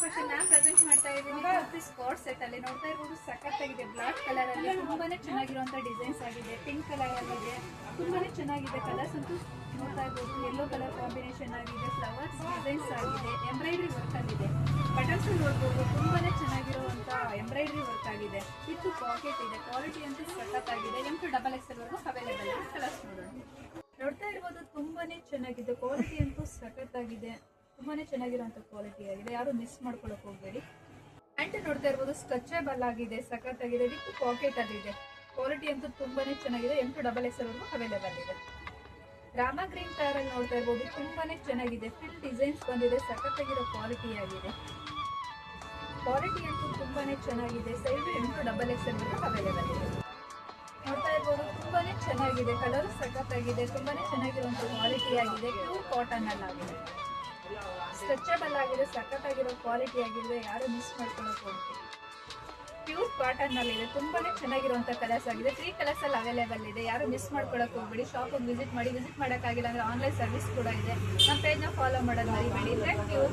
fashion ನಾನು present ಮಾಡ್ತಾ ಇದ್ದೀನಿ ಕುರ್ತಿ ಸ್ಪಾಟ್ ಸೆಟ್ ಅಲ್ಲಿ ನೋಡ್ತಾ ಇರ್ಬೋದು ಸಖತ್ತಾಗಿದೆ ಬ್ಲಾಕ್ ಕಲರ್ ಅಲ್ಲಿ ತುಂಬಾನೇ ಚೆನ್ನಾಗಿರುವಂತ ಡಿಸೈನ್ಸ್ ಆಗಿದೆ ಪಿಂಕ್ ಕಲರ್ ಅಲ್ಲಿ ಇದೆ ತುಂಬಾನೇ ಚೆನ್ನಾಗಿದೆ ಕಲರ್ಸ್ ಅಂತೂ ನೋಡ್ತಾ ಇರ್ಬೋದು ಯೆಲ್ಲೋ ಕಲರ್ ಕಾಂಬಿನೇಷನ್ ಆಗಿದೆ ಫ್ಲವರ್ಸ್ ಡಿಸೈನ್ಸ್ ಆಗಿದೆ ಎಂಬ್ರಾಯ್ಡ್ರಿ ವರ್ಕ್ ಆಗಿದೆ ಬಟನ್ಸ್ ನೋಡ್ಬೋದು ತುಂಬಾನೇ ಚೆನ್ನಾಗಿರುವಂತ ಎಂಬ್ರಾಯ್ಡ್ರಿ ವರ್ಕ್ ಆಗಿದೆ ಇದು ಪಾಕೆಟ್ ಇದೆ ಕ್ವಾಲಿಟಿ ಅಂತೂ ಸಖತ್ತಾಗಿದೆ M2XXL ವರೆಗೂ ಅವೈಲೇಬಲ್ ಇದೆ ಕಲರ್ಸ್ ನೋಡ್ತಾ ಇರ್ಬೋದು ತುಂಬಾನೇ ಚೆನ್ನಾಗಿದೆ ಕ್ವಾಲಿಟಿ ಅಂತೂ ಸಖತ್ತಾಗಿದೆ ತುಂಬಾನೇ ಚೆನ್ನಾಗಿರುವಂತ ಕ್ವಾಲಿಟಿ ಆಗಿದೆ ಯಾರು ಮಿಸ್ ಮಾಡ್ಕೊಳಕ್ ಹೋಗ್ಬೇಡಿ ಅಂಡ್ ನೋಡ್ತಾ ಇರ್ಬೋದು ಸ್ಟ್ರೆಚಬಲ್ ಆಗಿದೆ ಸಖತ್ತಾಗಿದೆ ವಿತ್ ಪಾಕೆಟ್ ಅಲ್ಲಿ ಇದೆ ಕ್ವಾಲಿಟಿ ಅಂತೂ ತುಂಬಾನೇ ಚೆನ್ನಾಗಿದೆ M2XXL ವರೆಗೂ ಅವೈಲೇಬಲ್ ಇದೆ ರಾಮ ಗ್ರೀನ್ ಕಲರ್ ಅಲ್ಲಿ ನೋಡ್ತಾ ಇರ್ಬೋದು ತುಂಬಾನೇ ಚೆನ್ನಾಗಿದೆ ಫಿಲ್ ಡಿಸೈನ್ಸ್ ಬಂದಿದೆ ಸಖತ್ತಾಗಿರೋ ಕ್ವಾಲಿಟಿ ಆಗಿದೆ ಕ್ವಾಲಿಟಿ ಅಂತೂ ತುಂಬಾನೇ ಚೆನ್ನಾಗಿದೆ ಸೈಜ್ M2XXL ವರೆಗೂ ಅವೈಲೇಬಲ್ ಇದೆ ನೋಡ್ತಾ ಇರ್ಬೋದು ತುಂಬಾನೇ ಚೆನ್ನಾಗಿದೆ ಕಲರ್ ಸಖತ್ತಾಗಿದೆ ತುಂಬಾನೇ ಚೆನ್ನಾಗಿರುವಂತ ಕ್ವಾಲಿಟಿ ಆಗಿದೆ ಪ್ಯೂರ್ ಕಾಟನ್ ಅಲ್ಲಿ ಆಗಿದೆ ಸ್ಟ್ರೆಚಬಲ್ ಆಗಿದೆ ಸಖತ್ತಾಗಿರೋ ಕ್ವಾಲಿಟಿ ಆಗಿದೆ ಯಾರು ಮಿಸ್ ಮಾಡ್ಕೊಳಕ್ ಹೋಗ್ತೀವಿ ಪ್ಯೂರ್ ಕಾಟನ್ ನಲ್ಲಿ ಇದೆ ತುಂಬಾನೇ ಚೆನ್ನಾಗಿರುವಂತ ಕಲರ್ಸ್ ಆಗಿದೆ 3 ಕಲರ್ಸ್ ಅಲ್ಲಿ ಅವೈಲೇಬಲ್ ಇದೆ ಯಾರು ಮಿಸ್ ಮಾಡ್ಕೊಳಕ್ ಹೋಗ್ಬೇಡಿ ಶಾಪ್ ವಿಸಿಟ್ ಮಾಡೋಕ್ಕಾಗಿಲ್ಲ ಅಂದ್ರೆ ಆನ್ಲೈನ್ ಸರ್ವಿಸ್ ಕೂಡ ಇದೆ ನಮ್ಮ ಪೇಜ್ ನ ಫಾಲೋ ಮಾಡೋದು ಮರಿಬೇಡಿ ಥ್ಯಾಂಕ್ ಯು